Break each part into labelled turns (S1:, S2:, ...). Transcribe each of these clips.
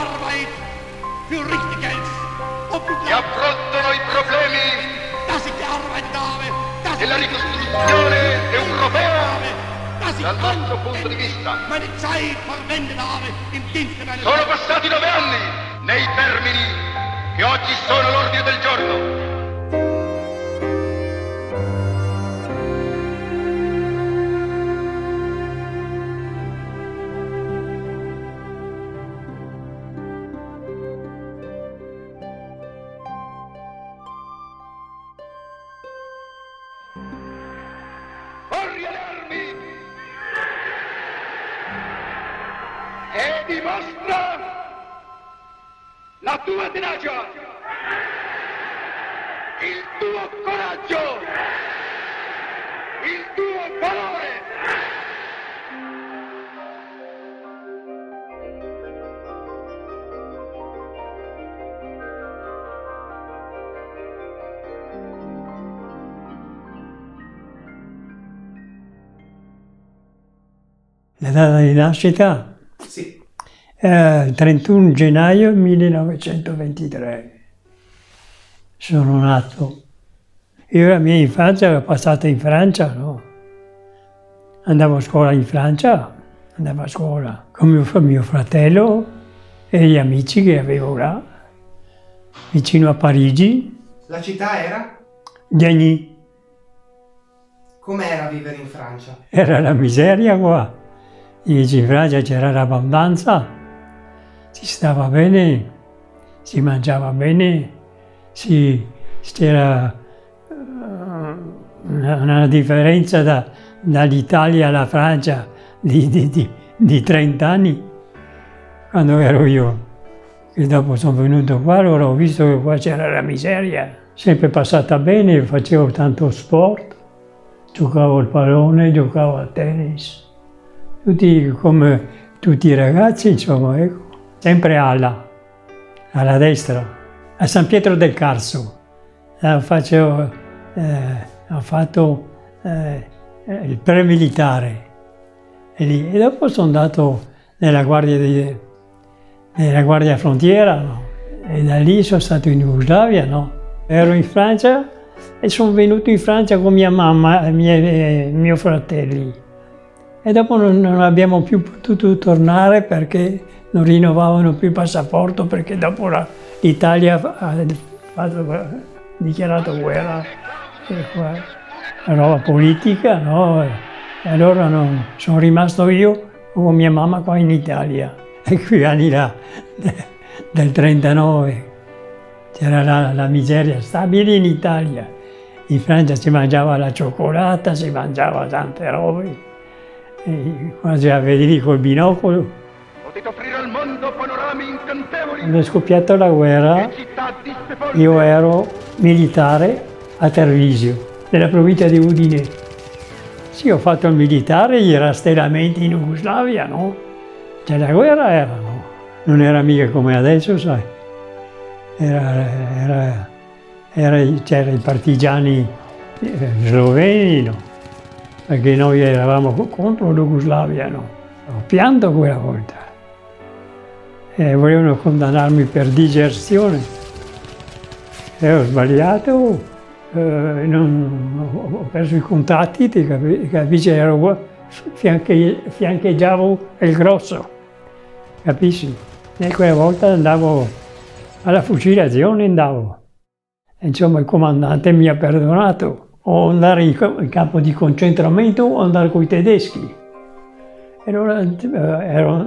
S1: Arbeit für richtiges und
S2: che affrontano i problemi
S1: dass ich gearbeitet habe, dass
S2: della
S1: ich
S2: ricostruzione europea
S1: dass ich
S2: dal nostro punto di vista.
S1: meine Zeit verwendet habe im Dienste meines
S2: Sono passati 9 anni nei termini che oggi sono l'ordine del giorno. Corri alle armi e dimostra la tua tenacia, il tuo coraggio, il tuo valore.
S3: La data di nascita?
S4: Sì.
S3: Il 31 gennaio 1923. Sono nato. Io la mia infanzia l'ho passata in Francia, no? Andavo a scuola in Francia, andavo a scuola con mio fratello e gli amici che avevo là, vicino a Parigi.
S4: La città era?
S3: Gagny.
S4: Com'era vivere in Francia?
S3: Era la miseria qua. Invece in Francia c'era l'abbondanza, si stava bene, si mangiava bene, c'era una differenza dall'Italia alla Francia di 30 anni, quando ero io. E dopo sono venuto qua, allora ho visto che qua c'era la miseria. Sempre passata bene, facevo tanto sport, giocavo al pallone, giocavo al tennis. Tutti come tutti i ragazzi, insomma, ecco. Sempre alla destra, a San Pietro del Carso. Ho fatto il pre-militare e dopo sono andato nella guardia frontiera, no? E da lì sono stato in Jugoslavia, no? Ero in Francia e sono venuto in Francia con mia mamma e mio fratelli. E dopo non abbiamo più potuto tornare perché non rinnovavano più il passaporto, perché dopo l'Italia ha dichiarato guerra, la roba politica, no? E allora sono rimasto io con mia mamma qua in Italia. E quegli anni là, del 39, c'era la miseria stabile in Italia. In Francia si mangiava la cioccolata, si mangiava tante robe. E quasi a vedere col binocolo.
S2: Potete offrire al mondo panorami incantevoli.
S3: Quando è scoppiata la guerra, io ero militare a Tarvisio, nella provincia di Udine. Sì, ho fatto il militare, gli rastrellamenti in Jugoslavia, no? Cioè la guerra era, no? Non era mica come adesso, sai. C'erano i partigiani sloveni, no? Perché noi eravamo contro l'Jugoslavia, no? Ho pianto quella volta. E volevano condannarmi per diserzione. E ho sbagliato, ho perso i contatti, ti capisci? Fiancheggiavo il grosso, capisci? E quella volta andavo alla fucilazione, E insomma il comandante mi ha perdonato. O andare in campo di concentramento o andare con i tedeschi. E allora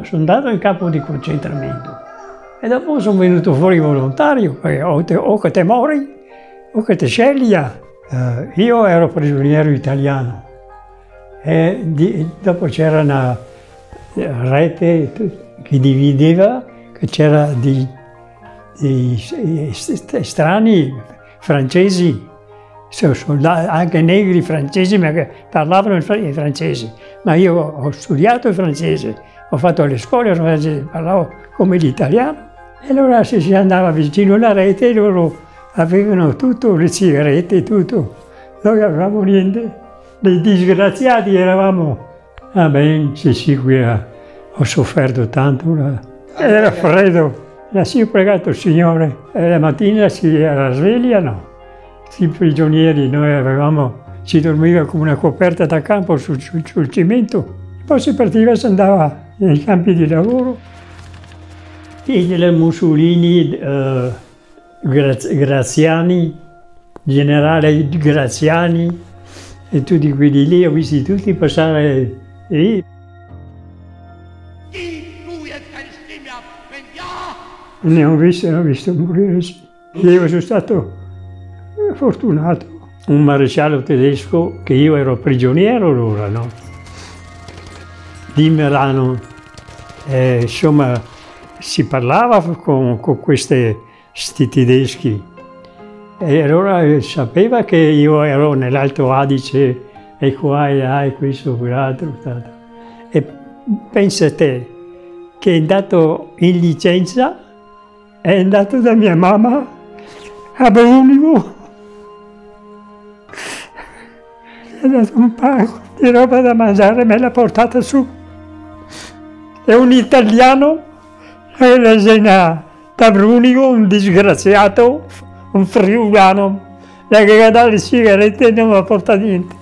S3: sono andato in campo di concentramento. E dopo sono venuto fuori volontario, perché o che te mori o che te scegli. Io ero prigioniero italiano. E dopo c'era una rete che divideva, che c'era di strani francesi, anche negri francesi, ma che parlavano il francese. Ma io ho studiato il francese, ho fatto le scuole francesi, parlavo come l'italiano. E allora se si andava vicino alla rete, loro avevano tutto, le sigarette, tutto. Noi avevamo niente. Dei disgraziati eravamo. Ah beh, sì, qui ho sofferto tanto. Era freddo. Sì, ho pregato il Signore e la mattina si era svegliano, i prigionieri, si dormiva con una coperta da campo sul cemento, poi si partiva e si andava nei campi di lavoro. E Mussolini, Graziani, generale Graziani e tutti quelli lì, ho visti tutti passare lì. Ne ho visto morire. Io sono stato fortunato. Un maresciallo tedesco, che io ero prigioniero allora, no? Di Milano. Insomma, si parlava con questi tedeschi. E allora sapeva che io ero nell'Alto Adige, e qua e là, e questo, quell'altro. E pensa te, che è andato in licenza, è andato da mia mamma a Brunico, gli ha dato un pacco di roba da mangiare e me l'ha portata su. È un italiano, da Brunico, un disgraziato, un friulano, che ha dato le sigarette e non mi ha portato niente.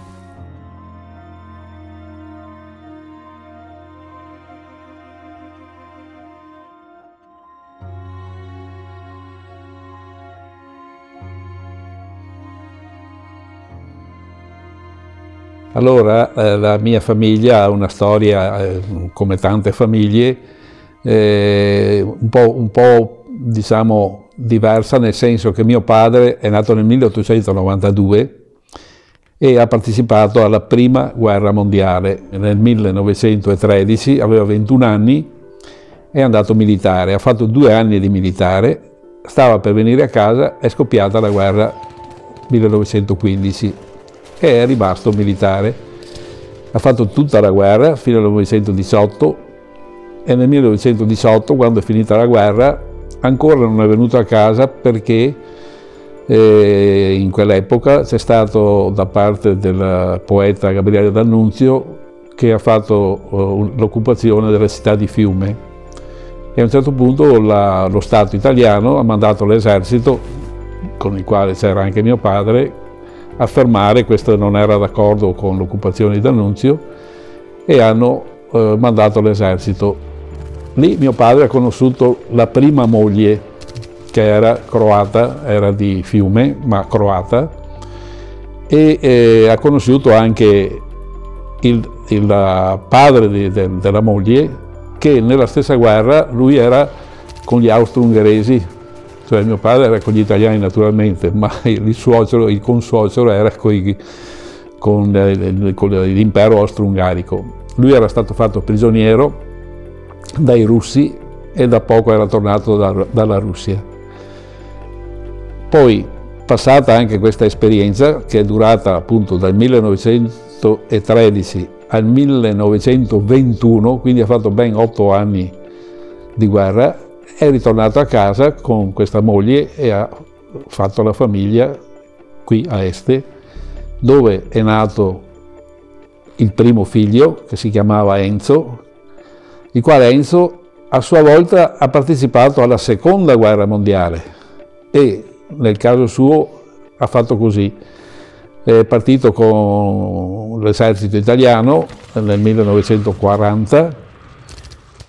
S5: Allora, la mia famiglia ha una storia, come tante famiglie, un po' diciamo diversa, nel senso che mio padre è nato nel 1892 e ha partecipato alla prima guerra mondiale. Nel 1913 aveva 21 anni, è andato militare, ha fatto 2 anni di militare, stava per venire a casa, è scoppiata la guerra 1915 e è rimasto militare. Ha fatto tutta la guerra fino al 1918 e nel 1918, quando è finita la guerra, ancora non è venuto a casa perché in quell'epoca c'è stato da parte del poeta Gabriele D'Annunzio che ha fatto l'occupazione della città di Fiume e a un certo punto lo Stato italiano ha mandato l'esercito, con il quale c'era anche mio padre, a fermare, questo non era d'accordo con l'occupazione di D'Annunzio, e hanno mandato l'esercito. Lì mio padre ha conosciuto la prima moglie, che era croata, era di Fiume, ma croata, e ha conosciuto anche il padre della moglie, che nella stessa guerra lui era con gli austro-ungheresi, cioè mio padre era con gli italiani naturalmente, ma il consuocero era con l'impero austro-ungarico. Lui era stato fatto prigioniero dai russi e da poco era tornato dalla Russia. Poi, passata anche questa esperienza, che è durata appunto dal 1913 al 1921, quindi ha fatto ben 8 anni di guerra, è ritornato a casa con questa moglie e ha fatto la famiglia qui a Este, dove è nato il primo figlio, che si chiamava Enzo, il quale Enzo a sua volta ha partecipato alla seconda guerra mondiale e nel caso suo ha fatto così: è partito con l'esercito italiano nel 1940,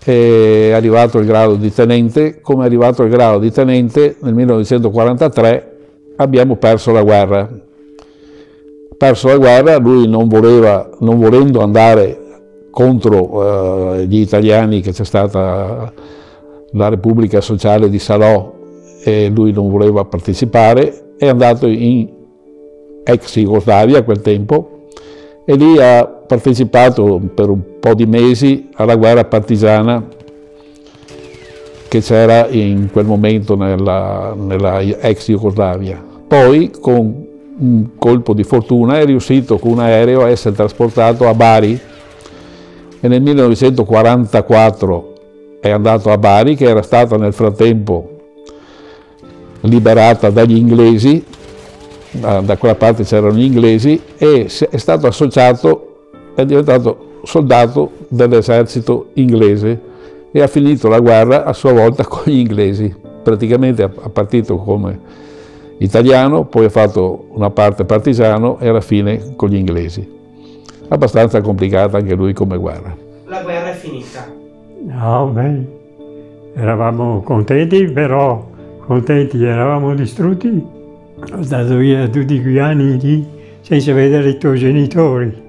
S5: è arrivato al grado di tenente. Come è arrivato al grado di tenente nel 1943 abbiamo perso la guerra. Perso la guerra, lui non volendo andare contro gli italiani, che c'è stata la Repubblica Sociale di Salò e lui non voleva partecipare, è andato in ex Jugoslavia a quel tempo e lì ha partecipato per un po' di mesi alla guerra partigiana che c'era in quel momento nella ex Jugoslavia. Poi con un colpo di fortuna è riuscito con un aereo a essere trasportato a Bari e nel 1944 è andato a Bari, che era stata nel frattempo liberata dagli inglesi, da quella parte c'erano gli inglesi, e è stato associato, è diventato soldato dell'esercito inglese e ha finito la guerra a sua volta con gli inglesi. Praticamente è partito come italiano, poi ha fatto una parte partigiano e alla fine con gli inglesi. Abbastanza complicata anche lui come guerra.
S4: La guerra è finita.
S3: No, beh, eravamo contenti, però contenti, eravamo distrutti. Ho stato via tutti quegli anni lì senza vedere i tuoi genitori.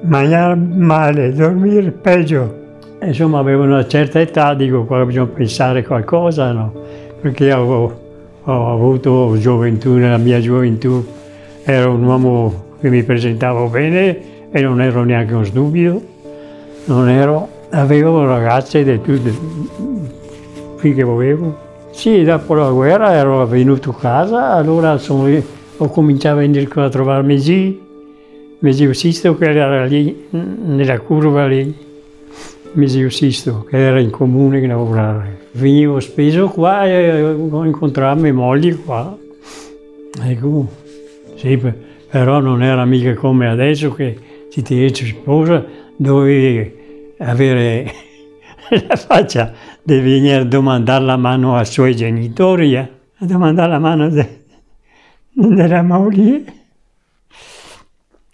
S3: Mangiare male, dormire peggio. Insomma, avevo una certa età, dico, qua bisogna pensare qualcosa, no? Perché ho avuto gioventù, nella mia gioventù ero un uomo che mi presentavo bene e non ero neanche uno stupido, avevo ragazze di tutte, finché volevo. Sì, dopo la guerra ero venuto a casa, allora ho cominciato a venire qua a trovarmi zio Sisto che era lì, nella curva lì, mio zio Sisto che era in comune a lavorare. Venivo spesso qua e ho incontrato mia moglie qua. Ecco, sì, però non era mica come adesso che se ti dice sposa dovevi avere la faccia di venire a domandare la mano ai suoi genitori, a domandare la mano della moglie.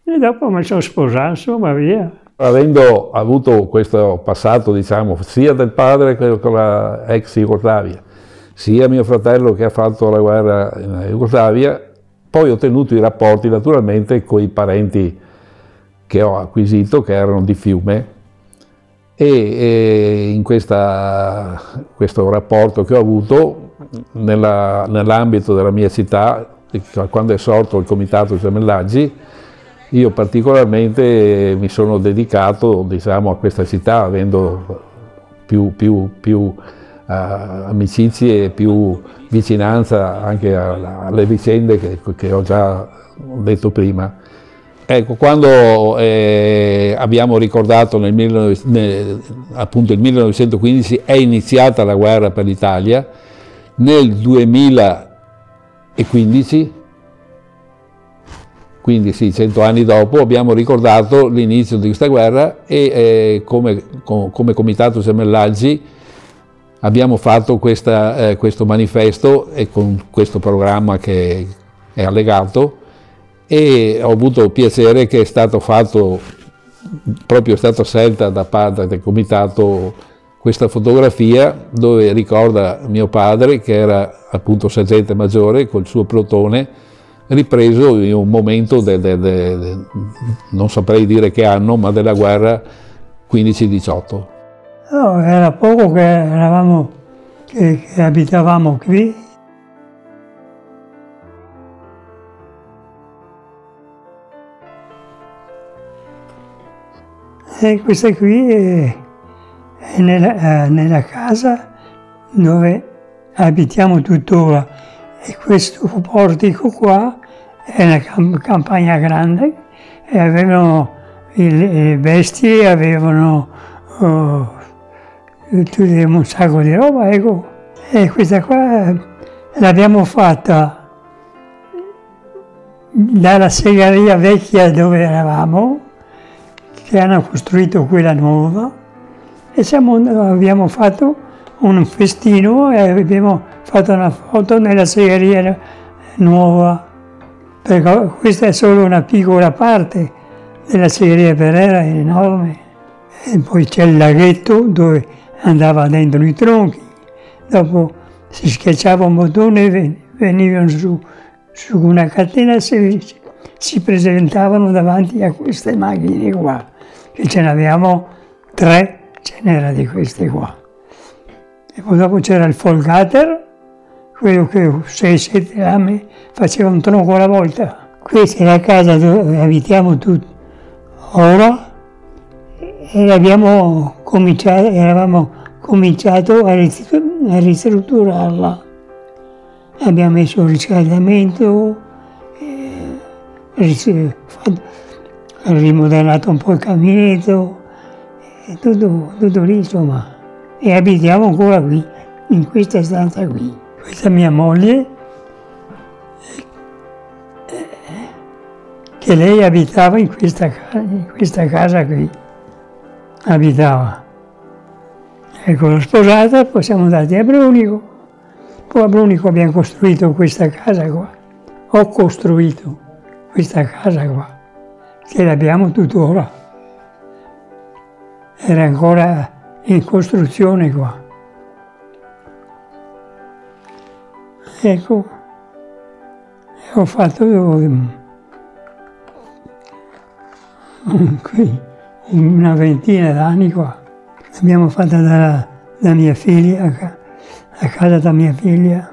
S3: E dopo mi sono sposato, insomma, via.
S5: Avendo avuto questo passato, diciamo, sia del padre che con la ex Jugoslavia, sia mio fratello che ha fatto la guerra in Jugoslavia, poi ho tenuto i rapporti naturalmente con i parenti che ho acquisito, che erano di Fiume, e in questo rapporto che ho avuto nell'ambito della mia città, quando è sorto il comitato Gemellaggi, io particolarmente mi sono dedicato, diciamo, a questa città, avendo più amicizie e più vicinanza anche alle vicende che ho già detto prima. Ecco, quando abbiamo ricordato appunto il 1915 è iniziata la guerra per l'Italia, nel 2015, quindi sì, 100 anni dopo, abbiamo ricordato l'inizio di questa guerra e come Comitato Gemellaggi abbiamo fatto questo manifesto e con questo programma che è allegato, e ho avuto piacere che è stato fatto, proprio è stata scelta da parte del Comitato questa fotografia dove ricorda mio padre, che era appunto sergente maggiore col suo plotone, ripreso in un momento non saprei dire che anno, ma della guerra 15-18.
S3: No, era poco che abitavamo qui. E questa qui è nella casa dove abitiamo tuttora. E questo portico qua è una campagna grande e avevano le bestie, avevano un sacco di roba, ecco. E questa qua l'abbiamo fatta dalla segheria vecchia dove eravamo, che hanno costruito quella nuova, e abbiamo fatto un festino e abbiamo fatto una foto nella segheria nuova, perché questa è solo una piccola parte della segheria, per era enorme. E poi c'è il laghetto dove andava dentro i tronchi, dopo si schiacciava un bottone e venivano su una catena e si presentavano davanti a queste macchine qua, che ce n'avevamo 3, ce n'era di queste qua. E poi dopo c'era il folgater, quello che 6-7 lame faceva un tronco alla volta. Questa è la casa dove abitiamo tutti ora e eravamo cominciato a ristrutturarla. Abbiamo messo il riscaldamento, rimodellato un po' il caminetto, tutto lì insomma. E abitiamo ancora qui, in questa stanza qui. Questa è mia moglie, che lei abitava in questa casa qui. Abitava. Ecco, l'ho sposata, poi siamo andati a Brunico. Poi a Brunico abbiamo costruito questa casa qua. Ho costruito questa casa qua, che l'abbiamo tuttora. Era ancora in costruzione qua. Ecco, ho fatto qui una ventina d'anni qua. L'abbiamo fatta da mia figlia, a casa da mia figlia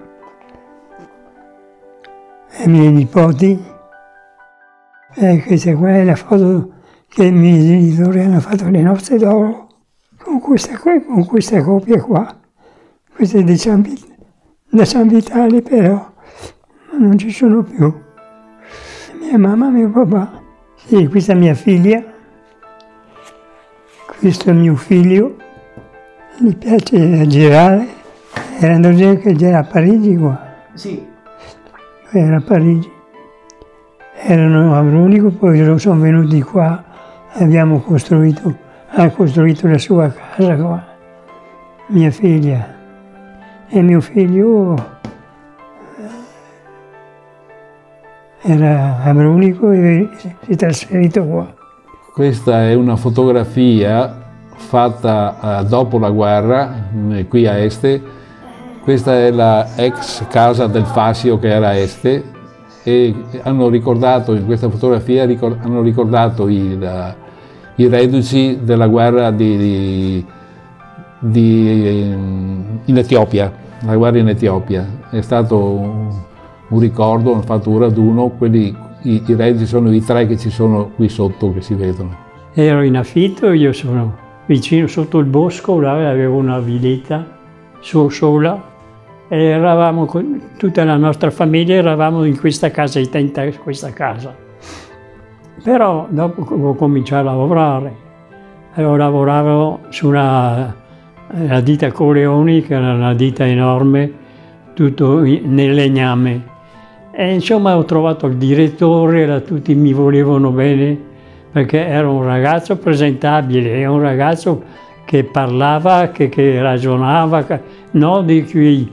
S3: e i miei nipoti. E questa qua è la foto che i miei genitori hanno fatto le nozze d'oro con questa coppia qua. Questa è da San Vitale, però non ci sono più. Mia mamma e mio papà. Sì, questa è mia figlia, questo è mio figlio, gli piace girare, erano gente che era a Parigi qua.
S4: Sì.
S3: Era a Parigi, erano a Brunico, poi sono venuti qua e ha costruito la sua casa qua, mia figlia. E mio figlio era a Brunico e si è trasferito qua.
S5: Questa è una fotografia fatta dopo la guerra, qui a Este. Questa è la ex casa del Fascio che era a Este e hanno ricordato, in questa fotografia hanno ricordato i reduci della guerra in Etiopia, la guerra in Etiopia. È stato un ricordo, hanno fatto un raduno, i reduci sono i 3 che ci sono qui sotto, che si vedono.
S3: Ero in affitto, io sono vicino sotto il bosco, là avevo una villetta sola e eravamo con tutta la nostra famiglia, eravamo in questa casa, questa casa. Però dopo ho cominciato a lavorare. Allora lavoravo su la ditta Coleoni, che era una ditta enorme, tutto nel legname. E insomma ho trovato il direttore, tutti mi volevano bene, perché era un ragazzo presentabile, un ragazzo che parlava, che ragionava, non di quei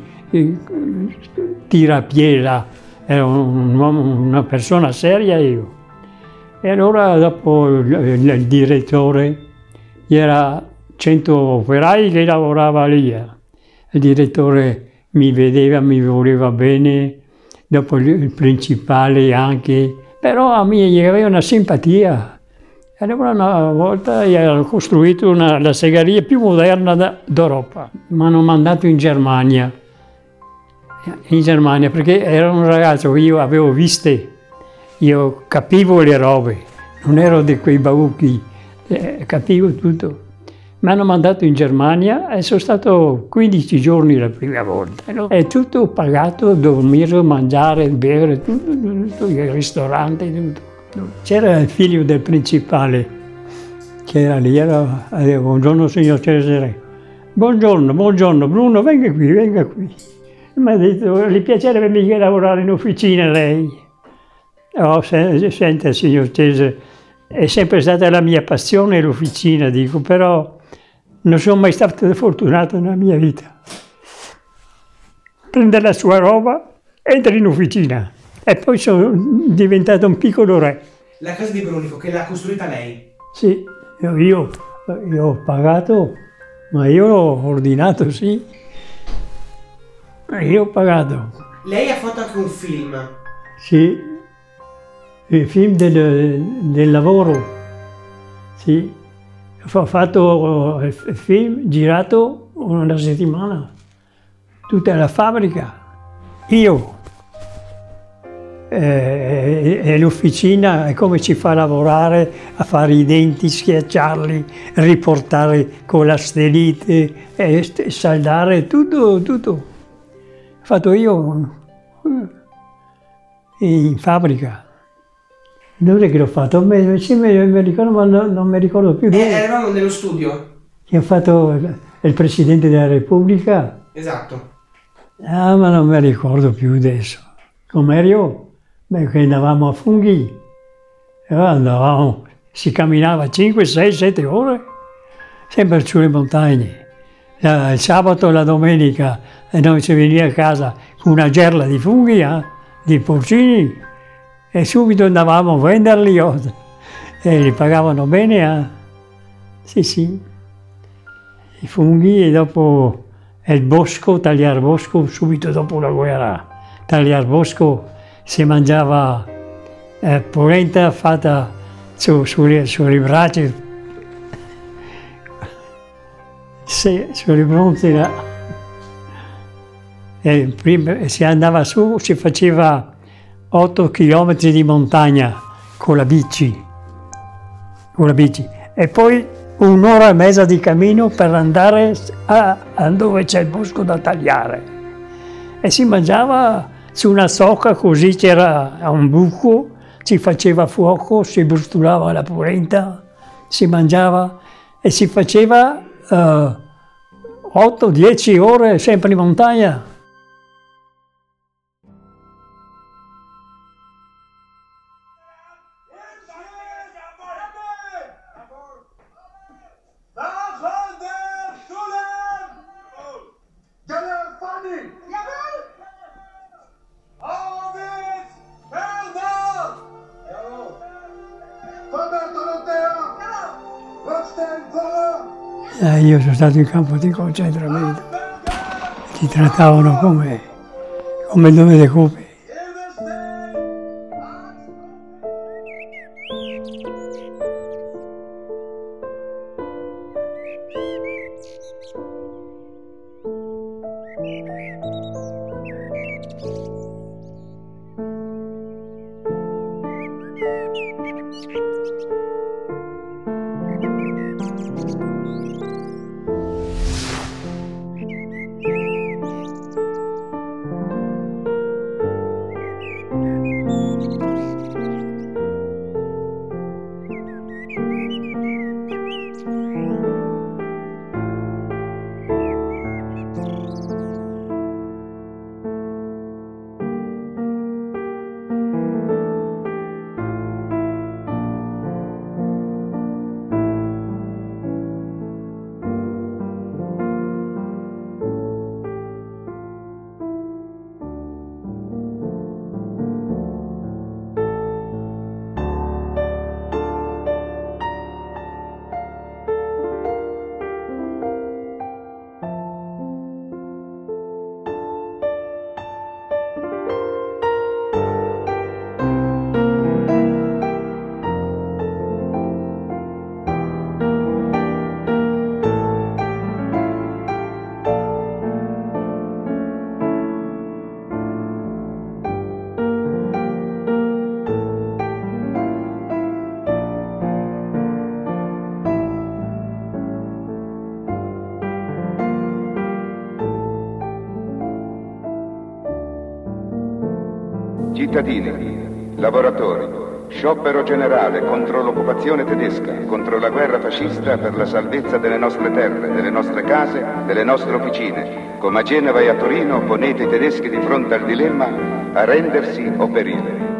S3: tirapiela, era un uomo, una persona seria io. E allora dopo il direttore, era 100 operai che lavorava lì. Il direttore mi vedeva, mi voleva bene, dopo il principale anche, però a me gli aveva una simpatia. Allora una volta hanno costruito la segheria più moderna d'Europa. Mi hanno mandato in Germania, perché ero un ragazzo, io avevo viste, io capivo le robe, non ero di quei bauchi, capivo tutto. Mi hanno mandato in Germania e sono stato 15 giorni la prima volta. È tutto pagato, dormire, mangiare, bere, tutto, il ristorante, tutto. C'era il figlio del principale che era lì, buongiorno signor Cesare, buongiorno Bruno, venga qui. Mi ha detto, gli piacerebbe mica lavorare in officina lei? Oh, senta signor Cesare, è sempre stata la mia passione l'officina, dico, però non sono mai stato fortunato nella mia vita. Prende la sua roba, entra in officina. E poi sono diventato un piccolo re.
S4: La casa di Brunico, che l'ha costruita lei?
S3: Sì, io ho pagato, ma io ho ordinato, sì. Io ho pagato.
S4: Lei ha fatto anche un film?
S3: Sì, il film del lavoro. Sì, ho fatto il film girato una settimana, tutta la fabbrica. Io. E l'officina è come ci fa lavorare, a fare i denti, schiacciarli, riportare con la stelite, saldare, tutto. Ho fatto io in fabbrica. Dove che l'ho fatto? Mi ricordo, ma non mi ricordo più.
S4: Eravamo nello studio.
S3: Che ho fatto il Presidente della Repubblica.
S4: Esatto.
S3: Ah, ma non mi ricordo più adesso. Com'ero? Beh, che andavamo a funghi, si camminava 5, 6, 7 ore, sempre sulle montagne. il sabato e la domenica, e noi si veniva a casa con una gerla di funghi, di porcini, e subito andavamo a venderli e li pagavano bene. Sì, sì, i funghi e dopo il bosco, tagliare bosco subito dopo la guerra. Tagliare bosco si mangiava polenta fatta sui bracci, sulle bronze là. E prima si andava su, si faceva 8 chilometri di montagna con la bici. E poi 1 ora e mezza di cammino per andare a dove c'è il bosco da tagliare. E si mangiava su una socca, così c'era un buco, si faceva fuoco, si brustolava la polenta, si mangiava e si faceva 8-10 ore sempre in montagna. Io sono stato in campo di concentramento, ti trattavano come dove cupi.
S2: Cittadini, lavoratori, sciopero generale contro l'occupazione tedesca, contro la guerra fascista per la salvezza delle nostre terre, delle nostre case, delle nostre officine. Come a Genova e a Torino ponete i tedeschi di fronte al dilemma: arrendersi o perire.